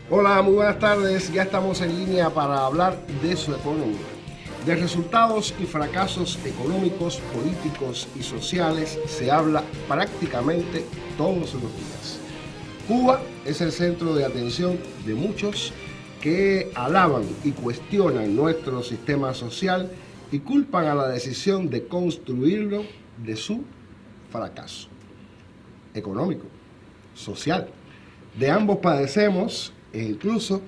Hola, muy buenas tardes. Ya estamos en línea para hablar de su economía, de resultados y fracasos económicos, políticos y sociales. Se habla prácticamente todos los días. Cuba es el centro de atención de muchos que alaban y cuestionan nuestro sistema social y culpan a la decisión de construirlo de su fracaso económico, social. De ambos padecemos e incluso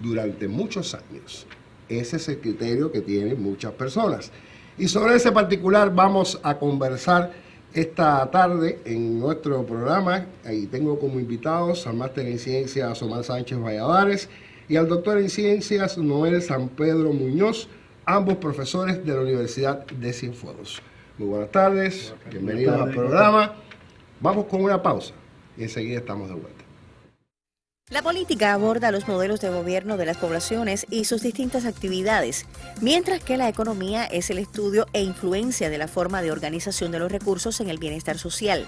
durante muchos años. Ese es el criterio que tienen muchas personas. Y sobre ese particular vamos a conversar esta tarde en nuestro programa. Ahí tengo como invitados al máster en ciencias Omar Sánchez Valladares y al doctor en ciencias Noel San Pedro Muñoz, ambos profesores de la Universidad de Cienfuegos. Muy buenas tardes, bienvenidos al programa. Vamos con una pausa y enseguida estamos de vuelta. La política aborda los modelos de gobierno de las poblaciones y sus distintas actividades, mientras que la economía es el estudio e influencia de la forma de organización de los recursos en el bienestar social.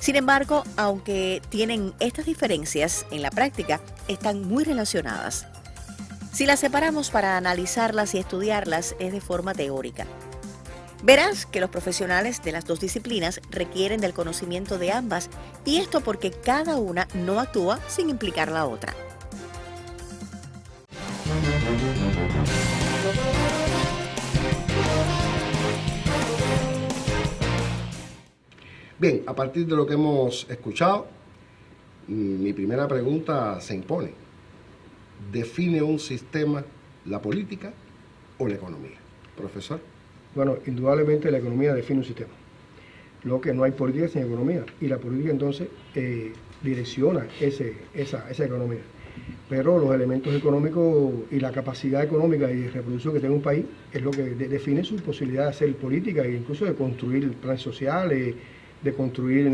Sin embargo, aunque tienen estas diferencias, en la práctica están muy relacionadas. Si las separamos para analizarlas y estudiarlas es de forma teórica. Verás que los profesionales de las dos disciplinas requieren del conocimiento de ambas, y esto porque cada una no actúa sin implicar la otra. Bien, a partir de lo que hemos escuchado, mi primera pregunta se impone. ¿Define un sistema la política o la economía? Profesor. Bueno, indudablemente la economía define un sistema. Lo que no hay política sin economía. Y la política entonces direcciona esa economía. Pero los elementos económicos y la capacidad económica y de reproducción que tiene un país es lo que define su posibilidad de hacer política e incluso de construir planes sociales, de construir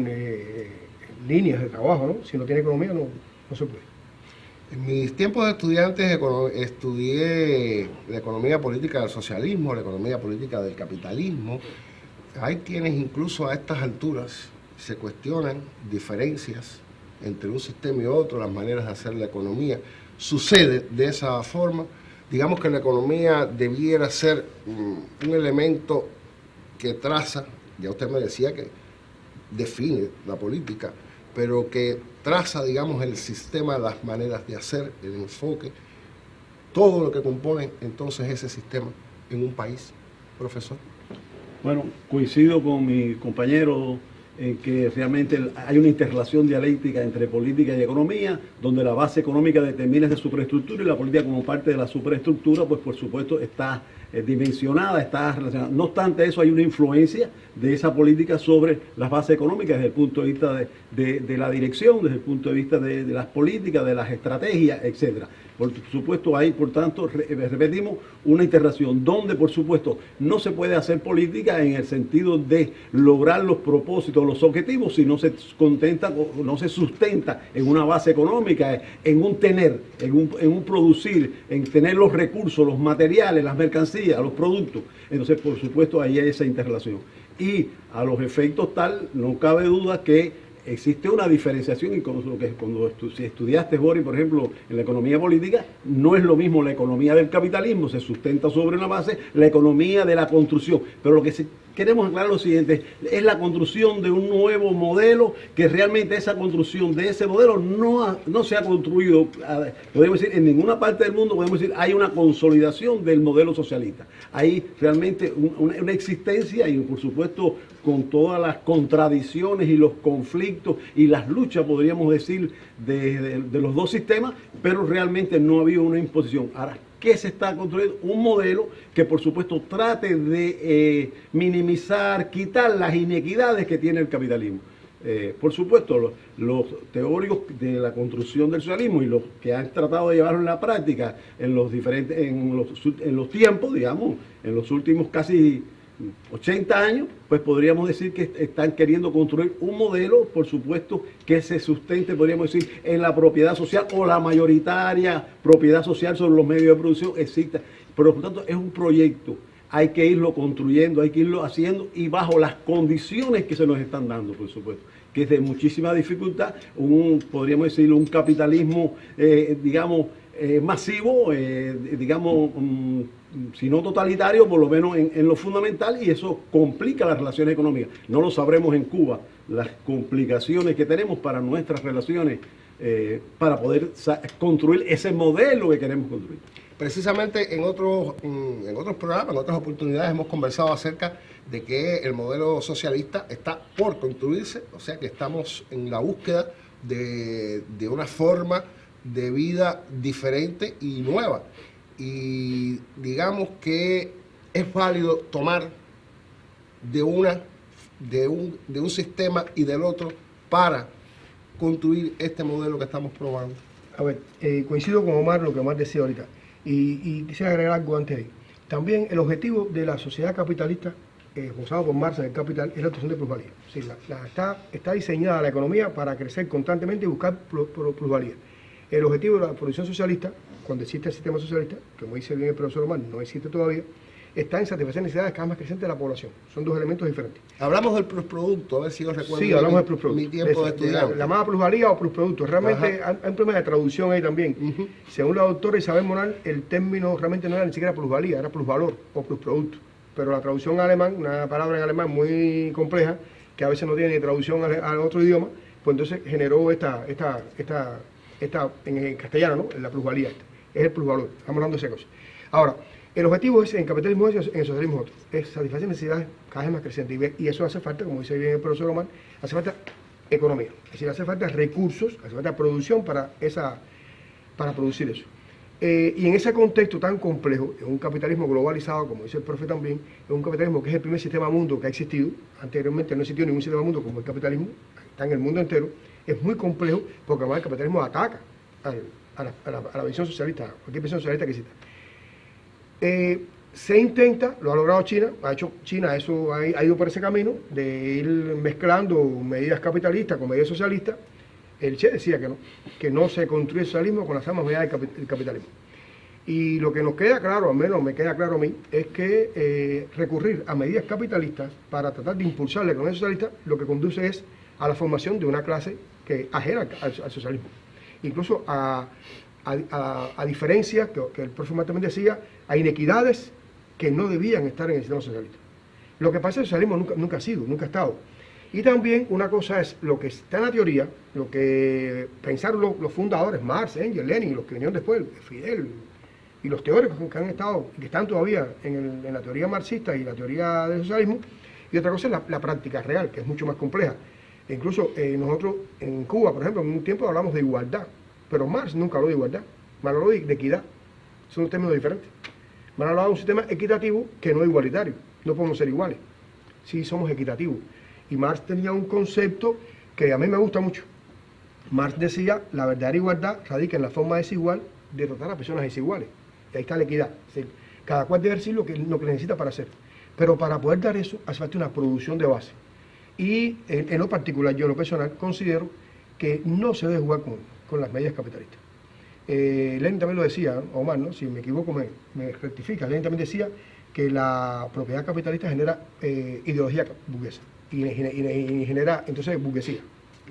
líneas de trabajo, ¿no? Si no tiene economía no se puede. En mis tiempos de estudiantes estudié la economía política del socialismo, la economía política del capitalismo. Hay quienes incluso a estas alturas se cuestionan diferencias entre un sistema y otro, las maneras de hacer la economía. Sucede de esa forma. Digamos que la economía debiera ser un elemento que traza, ya usted me decía que define la política, pero que traza, digamos, el sistema, las maneras de hacer, el enfoque, todo lo que compone entonces ese sistema en un país. Profesor. Bueno, coincido con mi compañero en que realmente hay una interrelación dialéctica entre política y economía, donde la base económica determina esa superestructura y la política como parte de la superestructura, pues por supuesto está dimensionada, está relacionada. No obstante eso, hay una influencia de esa política sobre las bases económicas desde el punto de vista de la dirección, desde el punto de vista de las políticas, de las estrategias, etcétera. Por supuesto, hay, por tanto, repetimos, una interrelación donde, por supuesto, no se puede hacer política en el sentido de lograr los propósitos, los objetivos, si no se contenta, no se sustenta en una base económica, en un tener, en un producir, en tener los recursos, los materiales, las mercancías, los productos. Entonces, por supuesto, ahí hay esa interrelación. Y a los efectos tal, no cabe duda que existe una diferenciación, y cuando si estudiaste, Boris, por ejemplo, en la economía política, no es lo mismo la economía del capitalismo, se sustenta sobre una base, la economía de la construcción. Pero lo que queremos aclarar lo siguiente, es la construcción de un nuevo modelo, que realmente esa construcción de ese modelo no se ha construido, podemos decir, en ninguna parte del mundo, podemos decir, hay una consolidación del modelo socialista. Hay realmente una existencia y, por supuesto, con todas las contradicciones y los conflictos y las luchas, podríamos decir, de los dos sistemas, pero realmente no ha habido una imposición. Ahora, ¿qué se está construyendo? Un modelo que, por supuesto, trate de minimizar, quitar las inequidades que tiene el capitalismo. Por supuesto, los teóricos de la construcción del socialismo y los que han tratado de llevarlo en la práctica en los tiempos, digamos, en los últimos casi 80 años, pues podríamos decir que están queriendo construir un modelo, por supuesto, que se sustente, podríamos decir, en la propiedad social o la mayoritaria propiedad social sobre los medios de producción exista. Pero por tanto es un proyecto, hay que irlo construyendo, hay que irlo haciendo y bajo las condiciones que se nos están dando, por supuesto, que es de muchísima dificultad, podríamos decirlo, un capitalismo, digamos, masivo, digamos, si no totalitario, por lo menos en lo fundamental, y eso complica las relaciones económicas. No lo sabremos en Cuba, las complicaciones que tenemos para nuestras relaciones, para poder construir ese modelo que queremos construir. Precisamente en otros programas, en otras oportunidades hemos conversado acerca de que el modelo socialista está por construirse, o sea que estamos en la búsqueda de una forma de vida diferente y nueva. Y digamos que es válido tomar de un sistema y del otro para construir este modelo que estamos probando. A ver, coincido con Omar, lo que Omar decía ahorita, y quisiera agregar algo antes ahí. También el objetivo de la sociedad capitalista, esbozado por Marx en el Capital, es la obtención de plusvalía. Sí, está diseñada la economía para crecer constantemente y buscar plusvalía. El objetivo de la producción socialista, cuando existe el sistema socialista, como dice bien el profesor Omar, no existe todavía, está en satisfacer necesidades cada vez más crecientes de la población. Son dos elementos diferentes. Hablamos del plusproducto, a ver si yo recuerdo. Sí, hablamos del plusproducto. Mi tiempo de estudiante. La llamada plusvalía o plusproducto. Realmente hay un problema de traducción ahí también. Según la doctora Isabel Moral, el término realmente no era ni siquiera plusvalía, era plusvalor o plusproducto. Pero la traducción en alemán, una palabra en alemán muy compleja, que a veces no tiene ni traducción al otro idioma, pues entonces generó esta en castellano, ¿no? La plusvalía. Es el plusvalor. Estamos hablando de esa cosa. Ahora, el objetivo es, en el capitalismo es, en el socialismo otro, es satisfacer necesidades cada vez más crecientes. Y eso hace falta, como dice bien el profesor Omar, hace falta economía. Es decir, hace falta recursos, hace falta producción para producir eso. Y en ese contexto tan complejo, en un capitalismo globalizado, como dice el profe también, es un capitalismo que es el primer sistema mundo que ha existido. Anteriormente no existió ningún sistema mundo como el capitalismo, está en el mundo entero. Es muy complejo porque además el capitalismo ataca a la visión socialista, cualquier visión socialista que exista. Se intenta, lo ha logrado China, China eso ha ido por ese camino de ir mezclando medidas capitalistas con medidas socialistas. El Che decía que no se construye el socialismo con las mismas medidas del capitalismo. Y lo que nos queda claro, al menos me queda claro a mí, es que recurrir a medidas capitalistas para tratar de impulsar la economía socialista, lo que conduce es a la formación de una clase que ajena al socialismo. Incluso a diferencias, que el profe también decía, a inequidades que no debían estar en el sistema socialista. Lo que pasa es que el socialismo nunca ha estado. Y también una cosa es lo que está en la teoría, lo que pensaron los fundadores, Marx, Engels, Lenin, los que vinieron después, Fidel, y los teóricos que han estado, que están todavía en la teoría marxista y la teoría del socialismo, y otra cosa es la práctica real, que es mucho más compleja. E incluso nosotros en Cuba, por ejemplo, en un tiempo hablamos de igualdad, pero Marx nunca habló de igualdad, Marx habló de equidad, son términos diferentes. Marx hablaba de un sistema equitativo que no es igualitario, no podemos ser iguales, sí somos equitativos. Y Marx tenía un concepto que a mí me gusta mucho. Marx decía, la verdadera igualdad radica en la forma desigual de tratar a personas desiguales. Y ahí está la equidad. Es decir, cada cual debe decir lo que necesita para hacer. Pero para poder dar eso, hace falta una producción de base. Y en lo particular, yo en lo personal, considero que no se debe jugar con las medidas capitalistas. Lenin también lo decía, Omar, ¿no? Si me equivoco me rectifica. Lenin también decía que la propiedad capitalista genera ideología burguesa y genera entonces burguesía.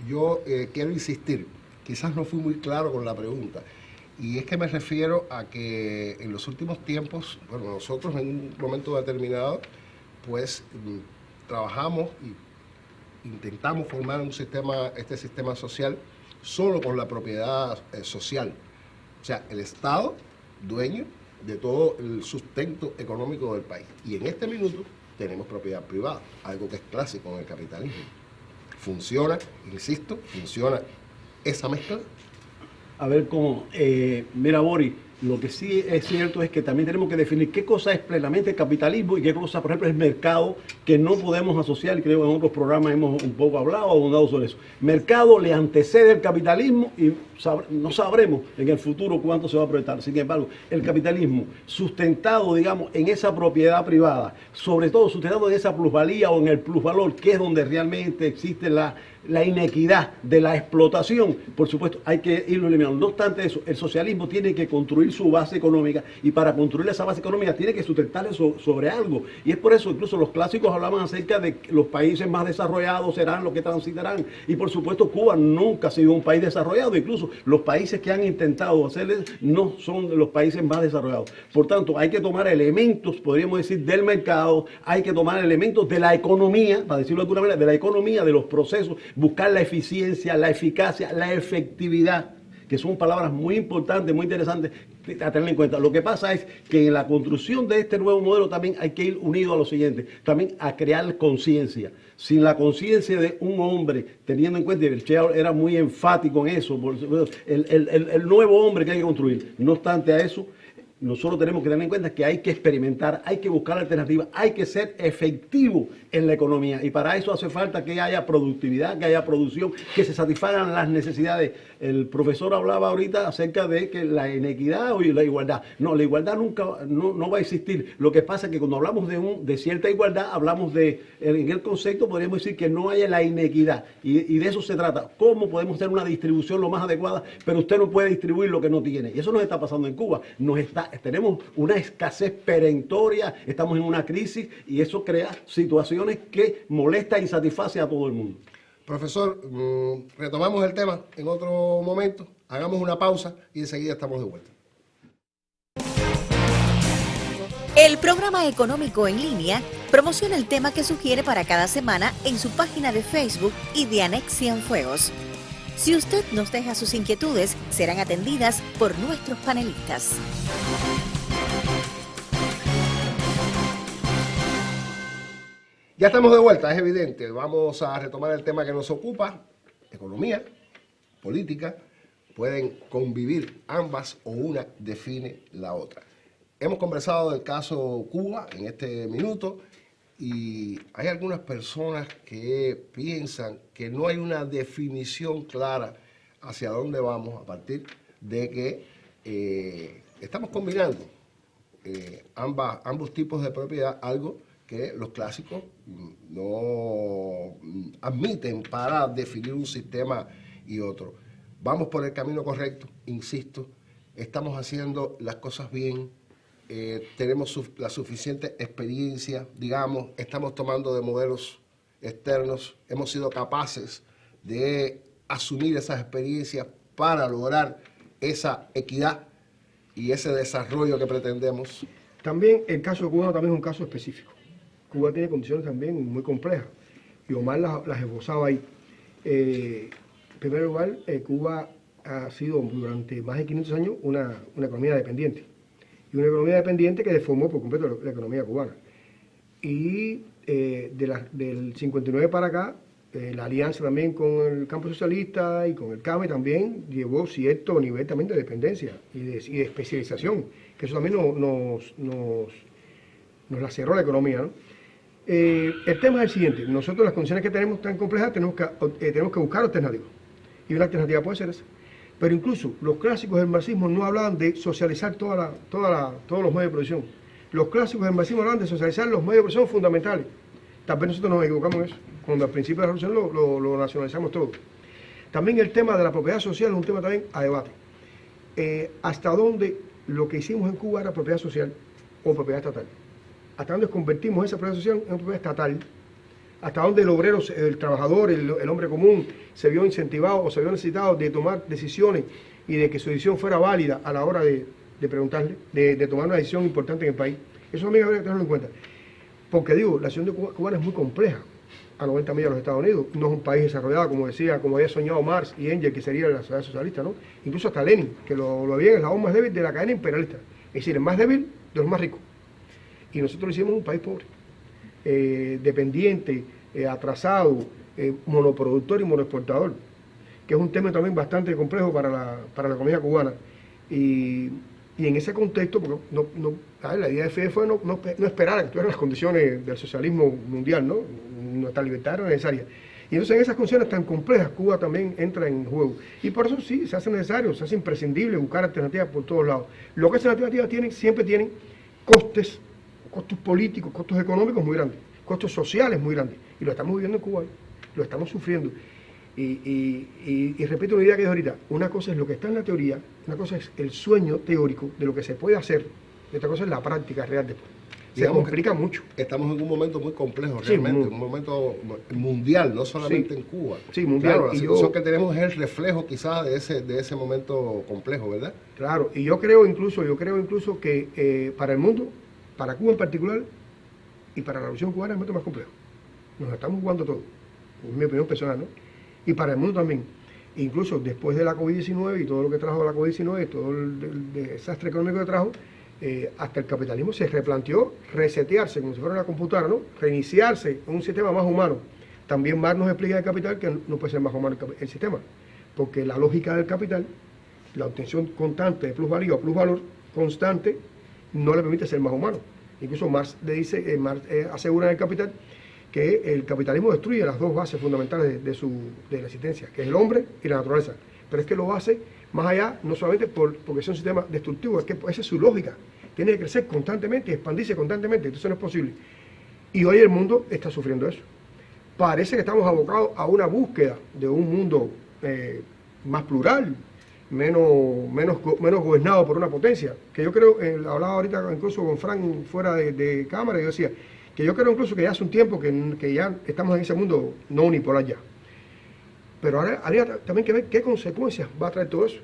Yo quiero insistir, quizás no fui muy claro con la pregunta, y es que me refiero a que en los últimos tiempos, bueno, nosotros en un momento determinado, pues trabajamos y intentamos formar este sistema social solo con la propiedad social. O sea, el Estado, dueño de todo el sustento económico del país. Y en este minuto tenemos propiedad privada, algo que es clásico en el capitalismo. Funciona, insisto, funciona esa mezcla. A ver cómo, mira Boris, Lo que sí es cierto es que también tenemos que definir qué cosa es plenamente capitalismo y qué cosa, por ejemplo, es mercado, que no podemos asociar, y creo que en otros programas hemos un poco hablado o abundado sobre eso. Mercado le antecede el capitalismo y no sabremos en el futuro cuánto se va a proyectar. Sin embargo, el capitalismo sustentado, digamos, en esa propiedad privada, sobre todo sustentado en esa plusvalía o en el plusvalor, que es donde realmente existe la inequidad de la explotación, por supuesto, hay que irlo eliminando. No obstante eso, el socialismo tiene que construir su base económica y para construir esa base económica tiene que sustentar eso sobre algo. Y es por eso incluso los clásicos hablaban acerca de que los países más desarrollados serán los que transitarán. Y por supuesto Cuba nunca ha sido un país desarrollado. Incluso los países que han intentado hacerlo no son los países más desarrollados. Por tanto, hay que tomar elementos, podríamos decir, del mercado, hay que tomar elementos de la economía, para decirlo de alguna manera, de la economía, de los procesos, buscar la eficiencia, la eficacia, la efectividad, que son palabras muy importantes, muy interesantes a tener en cuenta. Lo que pasa es que en la construcción de este nuevo modelo también hay que ir unido a lo siguiente, también a crear conciencia. Sin la conciencia de un hombre, teniendo en cuenta, y el Che era muy enfático en eso, el nuevo hombre que hay que construir. No obstante a eso, nosotros tenemos que tener en cuenta que hay que experimentar, hay que buscar alternativas, hay que ser efectivo en la economía y para eso hace falta que haya productividad, que haya producción, que se satisfagan las necesidades. El profesor hablaba ahorita acerca de que la inequidad o la igualdad. No, la igualdad nunca no va a existir. Lo que pasa es que cuando hablamos de cierta igualdad, hablamos en el concepto podríamos decir que no haya la inequidad y de eso se trata. ¿Cómo podemos tener una distribución lo más adecuada? Pero usted no puede distribuir lo que no tiene. Y eso nos está pasando en Cuba. Tenemos una escasez perentoria, estamos en una crisis y eso crea situaciones que molesta y satisface a todo el mundo. Profesor, retomamos el tema en otro momento, hagamos una pausa y enseguida estamos de vuelta. El programa económico en línea promociona el tema que sugiere para cada semana en su página de Facebook y de Anex Cienfuegos. Si usted nos deja sus inquietudes, serán atendidas por nuestros panelistas. Ya estamos de vuelta, es evidente. Vamos a retomar el tema que nos ocupa. Economía, política, pueden convivir ambas o una define la otra. Hemos conversado del caso Cuba en este minuto y hay algunas personas que piensan que no hay una definición clara hacia dónde vamos a partir de que estamos combinando ambos tipos de propiedad, algo que los clásicos no admiten para definir un sistema y otro. Vamos por el camino correcto, insisto, estamos haciendo las cosas bien, tenemos la suficiente experiencia, digamos, estamos tomando de modelos externos, hemos sido capaces de asumir esas experiencias para lograr esa equidad y ese desarrollo que pretendemos. También el caso cubano también es un caso específico. Cuba tiene condiciones también muy complejas y Omar las esbozaba ahí. En primer lugar, Cuba ha sido durante más de 500 años una economía dependiente. Y una economía dependiente que deformó por completo la economía cubana. Y del 59 para acá, la alianza también con el campo socialista y con el CAME también llevó cierto nivel también de dependencia y de especialización, que eso también nos laceró la economía, ¿no? El tema es el siguiente: nosotros las condiciones que tenemos tan complejas tenemos que buscar alternativas. Y una alternativa puede ser esa. Pero incluso los clásicos del marxismo no hablaban de socializar todos los medios de producción. Los clásicos del marxismo hablaban de socializar los medios de producción fundamentales. Tal vez nosotros nos equivocamos en eso, cuando al principio de la revolución lo nacionalizamos todo. También el tema de la propiedad social es un tema también a debate. ¿Hasta dónde lo que hicimos en Cuba era propiedad social o propiedad estatal? ¿Hasta dónde convertimos esa propiedad social en propiedad estatal? ¿Hasta dónde el obrero, el trabajador, el hombre común se vio incentivado o se vio necesitado de tomar decisiones y de que su decisión fuera válida a la hora de preguntarle, de tomar una decisión importante en el país? Eso también habría que tenerlo en cuenta. Porque digo, la situación de Cuba es muy compleja, a 90 millas de los Estados Unidos. No es un país desarrollado, como había soñado Marx y Engels, que sería la sociedad socialista, ¿no? Incluso hasta Lenin, que lo veía en el eslabón más débil de la cadena imperialista. Es decir, el más débil de los más ricos. Y nosotros lo hicimos un país pobre, dependiente, atrasado, monoproductor y monoexportador, que es un tema también bastante complejo para la economía cubana. Y Y en ese contexto, porque la idea de Fidel fue no esperar a que tuvieran las condiciones del socialismo mundial, ¿no? Nuestra libertad era necesaria. Y entonces en esas condiciones tan complejas, Cuba también entra en juego. Y por eso sí, se hace necesario, se hace imprescindible buscar alternativas por todos lados. Lo que esas alternativas siempre tienen costos políticos, costos económicos muy grandes, costos sociales muy grandes. Y lo estamos viviendo en Cuba, lo estamos sufriendo. Y repito una idea que dije ahorita, una cosa es lo que está en la teoría, una cosa es el sueño teórico de lo que se puede hacer, y otra cosa es la práctica real después. Se complica mucho. Estamos en un momento muy complejo, sí, realmente, un momento mundial, no solamente en Cuba. Sí, mundial. Claro, la situación que tenemos es el reflejo quizás de ese momento complejo, ¿verdad? Claro, y yo creo incluso que para el mundo, para Cuba en particular, y para la revolución cubana es mucho más complejo. Nos estamos jugando todo, en mi opinión personal, ¿no? Y para el mundo también. Incluso después de la COVID-19 y todo lo que trajo la COVID-19, todo el desastre económico que trajo, hasta el capitalismo se replanteó resetearse como si fuera una computadora, ¿no? Reiniciarse en un sistema más humano. También Marx nos explica el capital que no puede ser más humano el sistema, porque la lógica del capital, la obtención constante de plusvalía o plusvalor constante, no le permite ser más humano. Incluso Marx asegura en el capital que el capitalismo destruye las dos bases fundamentales de la existencia, que es el hombre y la naturaleza. Pero es que lo hace más allá, no solamente porque es un sistema destructivo, es que esa es su lógica. Tiene que crecer constantemente y expandirse constantemente, entonces no es posible. Y hoy el mundo está sufriendo eso. Parece que estamos abocados a una búsqueda de un mundo más plural, menos gobernado por una potencia, que yo creo, hablaba ahorita incluso con Frank fuera de cámara, y yo decía que yo creo incluso que ya hace un tiempo que ya estamos en ese mundo no unipolar ya. Pero ahora habría también que ver qué consecuencias va a traer todo eso.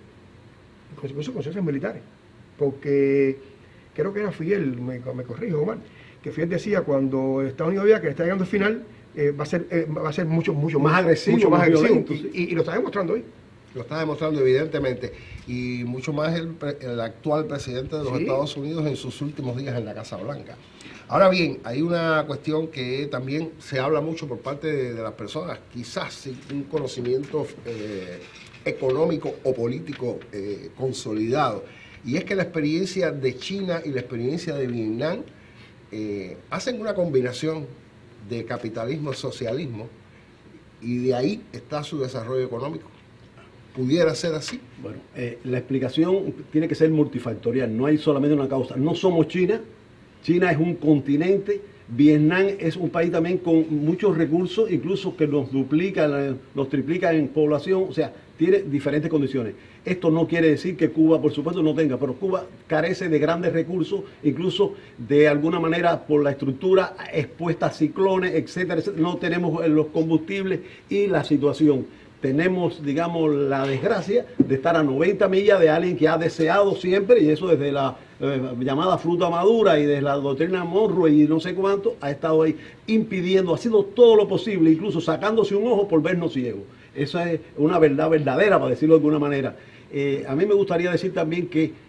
Consecuencias militares. Porque creo que era Fidel, me corrijo, Omar, que Fidel decía cuando Estados Unidos veía que está llegando al final, va a ser mucho más agresivo, violento, y lo está demostrando hoy. Lo está demostrando evidentemente, y mucho más el actual presidente de los Estados Unidos en sus últimos días en la Casa Blanca. Ahora bien, hay una cuestión que también se habla mucho por parte de las personas, quizás sin un conocimiento económico o político consolidado, y es que la experiencia de China y la experiencia de Vietnam hacen una combinación de capitalismo y socialismo, y de ahí está su desarrollo económico. ¿Pudiera ser así? Bueno, la explicación tiene que ser multifactorial, no hay solamente una causa. No somos China, China es un continente, Vietnam es un país también con muchos recursos, incluso que nos duplica, nos triplica en población, o sea, tiene diferentes condiciones. Esto no quiere decir que Cuba, por supuesto, no tenga, pero Cuba carece de grandes recursos, incluso de alguna manera por la estructura expuesta a ciclones, etcétera, etcétera. No tenemos los combustibles y la situación. Tenemos, digamos, la desgracia de estar a 90 millas de alguien que ha deseado siempre, y eso desde la llamada fruta madura y desde la doctrina Monroe y no sé cuánto, ha estado ahí impidiendo, haciendo todo lo posible, incluso sacándose un ojo por vernos ciegos. Esa es una verdad verdadera, para decirlo de alguna manera. A mí me gustaría decir también que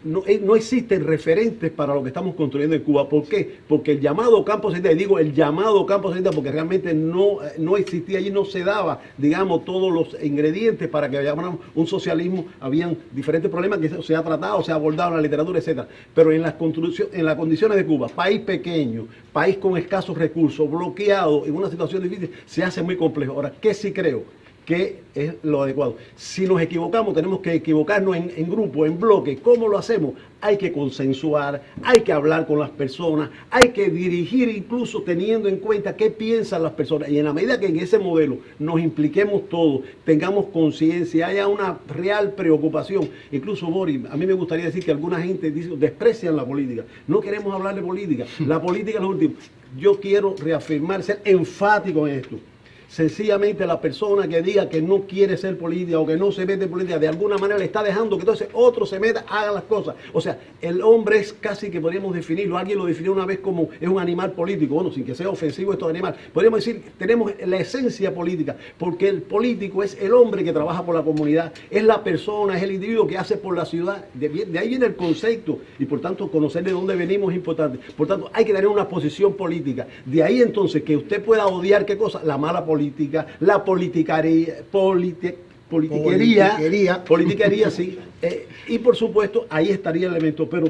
no existen referentes para lo que estamos construyendo en Cuba. ¿Por qué? Porque el llamado campo satélite, y digo el llamado campo satélite porque realmente no existía allí, no se daba, digamos, todos los ingredientes para que llamáramos un socialismo. Habían diferentes problemas que se ha tratado, se ha abordado en la literatura, etcétera. Pero en las condiciones de Cuba, país pequeño, país con escasos recursos, bloqueado, en una situación difícil, se hace muy complejo. Ahora, ¿qué sí creo? Que es lo adecuado. Si nos equivocamos, tenemos que equivocarnos en grupo, en bloque. ¿Cómo lo hacemos? Hay que consensuar, hay que hablar con las personas, hay que dirigir incluso teniendo en cuenta qué piensan las personas. Y en la medida que en ese modelo nos impliquemos todos, tengamos conciencia, haya una real preocupación. Incluso, Boris, a mí me gustaría decir que alguna gente desprecian la política. No queremos hablar de política. La política es lo último. Yo quiero reafirmar, ser enfático en esto. Sencillamente la persona que diga que no quiere ser política o que no se mete en política, de alguna manera le está dejando que entonces otro se meta, haga las cosas. O sea, el hombre es casi que podríamos definirlo, alguien lo definió una vez como es un animal político, bueno, sin que sea ofensivo esto de animal. Podríamos decir, tenemos la esencia política, porque el político es el hombre que trabaja por la comunidad, es la persona, es el individuo que hace por la ciudad. De ahí viene el concepto, y por tanto conocer de dónde venimos es importante. Por tanto, hay que tener una posición política. De ahí entonces que usted pueda odiar, ¿qué cosa? La mala política, la politiquería, politiquería, sí. Y por supuesto, ahí estaría el elemento. Pero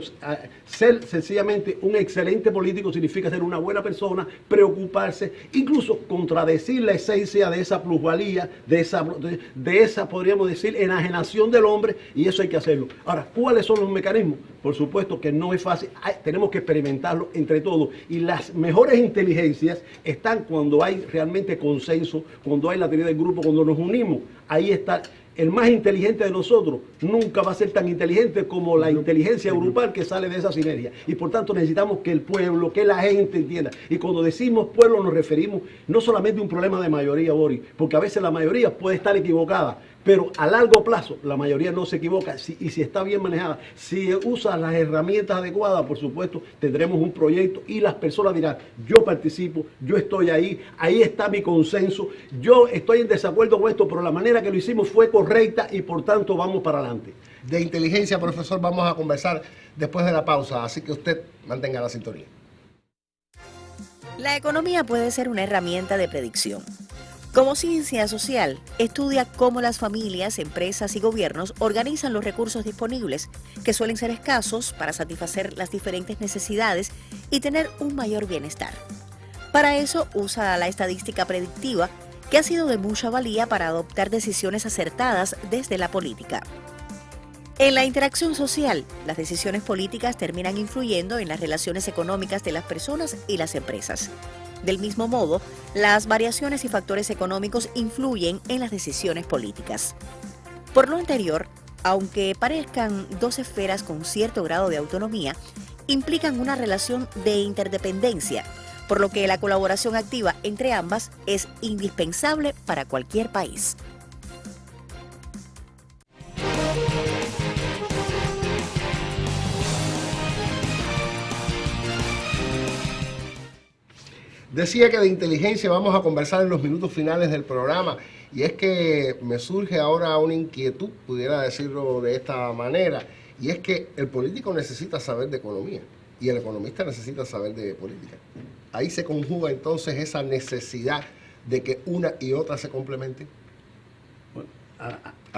ser sencillamente un excelente político significa ser una buena persona, preocuparse, incluso contradecir la esencia de esa plusvalía, de esa, podríamos decir, enajenación del hombre, y eso hay que hacerlo. Ahora, ¿cuáles son los mecanismos? Por supuesto que no es fácil, tenemos que experimentarlo entre todos. Y las mejores inteligencias están cuando hay realmente consenso, cuando hay la teoría del grupo, cuando nos unimos. Ahí está. El más inteligente de nosotros nunca va a ser tan inteligente como la inteligencia grupal que sale de esa sinergia. Y por tanto necesitamos que el pueblo, que la gente entienda. Y cuando decimos pueblo nos referimos no solamente a un problema de mayoría, Boris, porque a veces la mayoría puede estar equivocada, pero a largo plazo la mayoría no se equivoca y si está bien manejada, si usa las herramientas adecuadas, por supuesto, tendremos un proyecto y las personas dirán, yo participo, yo estoy ahí está mi consenso, yo estoy en desacuerdo con esto, pero la manera que lo hicimos fue correcta y por tanto vamos para adelante. De inteligencia, profesor, vamos a conversar después de la pausa, así que usted mantenga la sintonía. La economía puede ser una herramienta de predicción. Como ciencia social, estudia cómo las familias, empresas y gobiernos organizan los recursos disponibles, que suelen ser escasos para satisfacer las diferentes necesidades y tener un mayor bienestar. Para eso usa la estadística predictiva, que ha sido de mucha valía para adoptar decisiones acertadas desde la política. En la interacción social, las decisiones políticas terminan influyendo en las relaciones económicas de las personas y las empresas. Del mismo modo, las variaciones y factores económicos influyen en las decisiones políticas. Por lo anterior, aunque parezcan dos esferas con cierto grado de autonomía, implican una relación de interdependencia, por lo que la colaboración activa entre ambas es indispensable para cualquier país. Decía que de inteligencia vamos a conversar en los minutos finales del programa, y es que me surge ahora una inquietud, pudiera decirlo de esta manera, y es que el político necesita saber de economía y el economista necesita saber de política. Ahí se conjuga entonces esa necesidad de que una y otra se complementen. Bueno,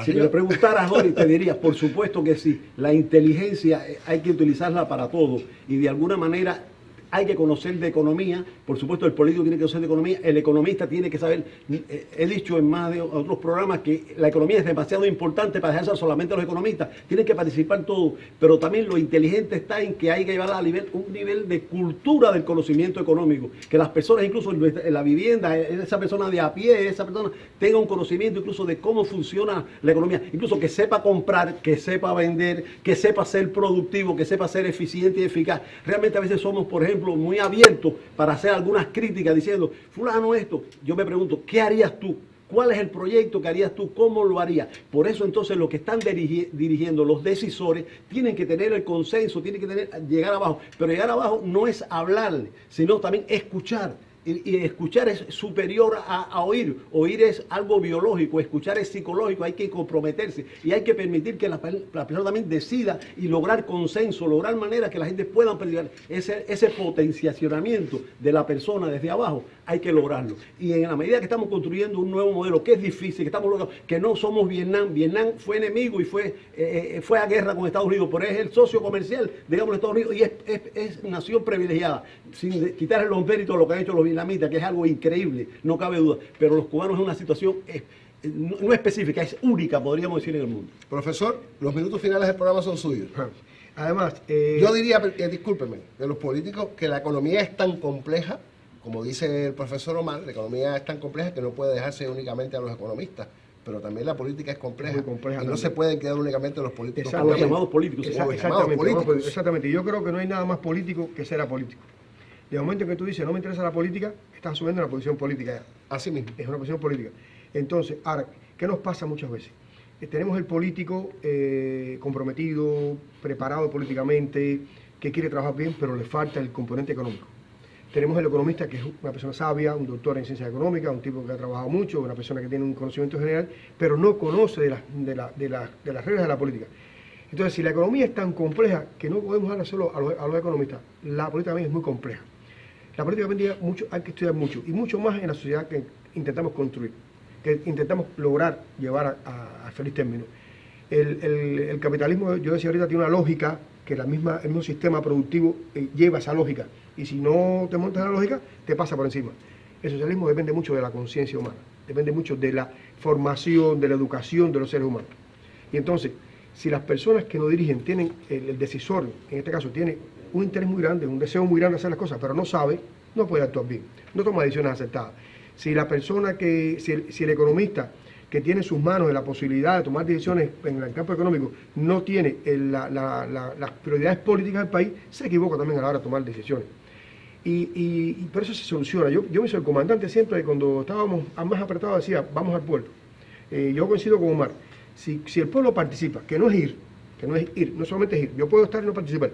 si me preguntaras, Jorge, te diría, por supuesto que sí, la inteligencia hay que utilizarla para todo y de alguna manera hay que conocer de economía, por supuesto el político tiene que conocer de economía, el economista tiene que saber, he dicho en más de otros programas que la economía es demasiado importante para dejarse solamente a los economistas, tienen que participar todos, pero también lo inteligente está en que hay que llevar a un nivel de cultura del conocimiento económico, que las personas incluso en la vivienda, esa persona de a pie, esa persona tenga un conocimiento incluso de cómo funciona la economía, incluso que sepa comprar, que sepa vender, que sepa ser productivo, que sepa ser eficiente y eficaz. Realmente a veces somos, por ejemplo, muy abiertos para hacer algunas críticas diciendo, fulano esto, yo me pregunto, ¿qué harías tú? ¿Cuál es el proyecto que harías tú? ¿Cómo lo harías? Por eso entonces los que están dirigiendo, los decisores, tienen que tener el consenso, tienen que llegar abajo, pero llegar abajo no es hablarle, sino también escuchar. Y escuchar es superior a oír. Oír es algo biológico, escuchar es psicológico, hay que comprometerse y hay que permitir que la persona también decida y lograr consenso, lograr maneras que la gente pueda percibir. Ese potenciacionamiento de la persona desde abajo hay que lograrlo. Y en la medida que estamos construyendo un nuevo modelo, que es difícil, que estamos logrando, que no somos Vietnam. Vietnam fue enemigo y fue a guerra con Estados Unidos, pero es el socio comercial, digamos, de Estados Unidos y es nación privilegiada, sin quitarle los méritos a lo que han hecho los vietnamitas, que es algo increíble, no cabe duda, pero los cubanos es una situación no específica, es única, podríamos decir, en el mundo. Profesor, los minutos finales del programa son suyos. Además, yo diría, discúlpeme, de los políticos, que la economía es tan compleja, como dice el profesor Omar, la economía es tan compleja que no puede dejarse únicamente a los economistas, pero también la política es compleja, y no se pueden quedar únicamente los políticos. A los llamados políticos. Exactamente, yo creo que no hay nada más político que ser apolítico. De momento en que tú dices, no me interesa la política, estás asumiendo una posición política. Así mismo. Es una posición política. Entonces, ahora, ¿qué nos pasa muchas veces? Tenemos el político comprometido, preparado políticamente, que quiere trabajar bien, pero le falta el componente económico. Tenemos el economista, que es una persona sabia, un doctor en ciencias económicas, un tipo que ha trabajado mucho, una persona que tiene un conocimiento general, pero no conoce de las reglas de la política. Entonces, si la economía es tan compleja que no podemos hablar solo a los economistas, la política también es muy compleja. La política también hay que estudiar mucho, y mucho más en la sociedad que intentamos construir. que intentamos lograr llevar a feliz término. El capitalismo, yo decía ahorita, tiene una lógica que el mismo sistema productivo lleva esa lógica, y si no te montas en la lógica, te pasa por encima. El socialismo depende mucho de la conciencia humana, depende mucho de la formación, de la educación de los seres humanos. Y entonces, si las personas que nos dirigen tienen, el decisor, en este caso, tiene un interés muy grande, un deseo muy grande de hacer las cosas, pero no sabe, no puede actuar bien, no toma decisiones acertadas. Si el economista que tiene en sus manos la posibilidad de tomar decisiones en el campo económico no tiene las prioridades políticas del país, se equivoca también a la hora de tomar decisiones. Y por eso se soluciona. Yo me hice el comandante siempre, cuando estábamos más apretados, decía, vamos al pueblo. Yo coincido con Omar. Si el pueblo participa, que no es ir, no solamente es ir, yo puedo estar y no participar.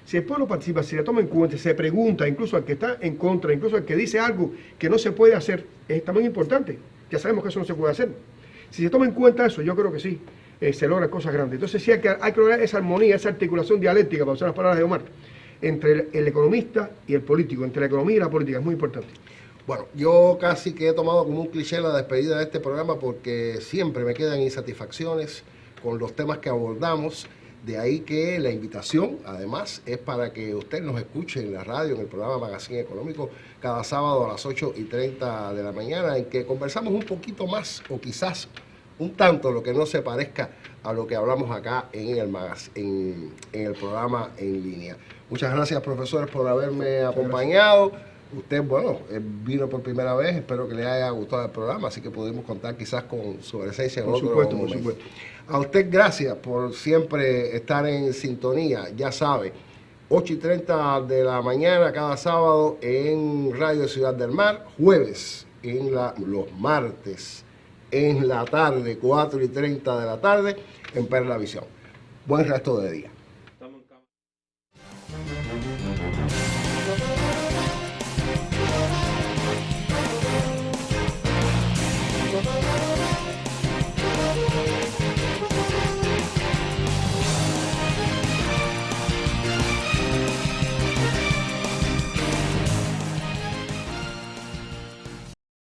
Si el pueblo participa, si le toma en cuenta, se pregunta, incluso al que está en contra, incluso al que dice algo que no se puede hacer, es también importante. Ya sabemos que eso no se puede hacer. Si se toma en cuenta eso, yo creo que sí, se logran cosas grandes. Entonces sí hay que lograr esa armonía, esa articulación dialéctica, para usar las palabras de Omar, entre el economista y el político, entre la economía y la política, es muy importante. Bueno, yo casi que he tomado como un cliché la despedida de este programa porque siempre me quedan insatisfacciones con los temas que abordamos. De ahí que la invitación, además, es para que usted nos escuche en la radio, en el programa Magazine Económico, cada sábado a las 8:30 de la mañana, en que conversamos un poquito más, o quizás un tanto, lo que no se parezca a lo que hablamos acá en el programa en línea. Muchas gracias, profesores, por haberme acompañado. Usted, bueno, vino por primera vez, espero que le haya gustado el programa, así que pudimos contar quizás con su presencia en otro momento. Por supuesto. A usted gracias por siempre estar en sintonía, ya sabe, 8:30 de la mañana cada sábado en Radio Ciudad del Mar, jueves los martes en la tarde, 4:30 de la tarde en Perla Visión. Buen resto de día.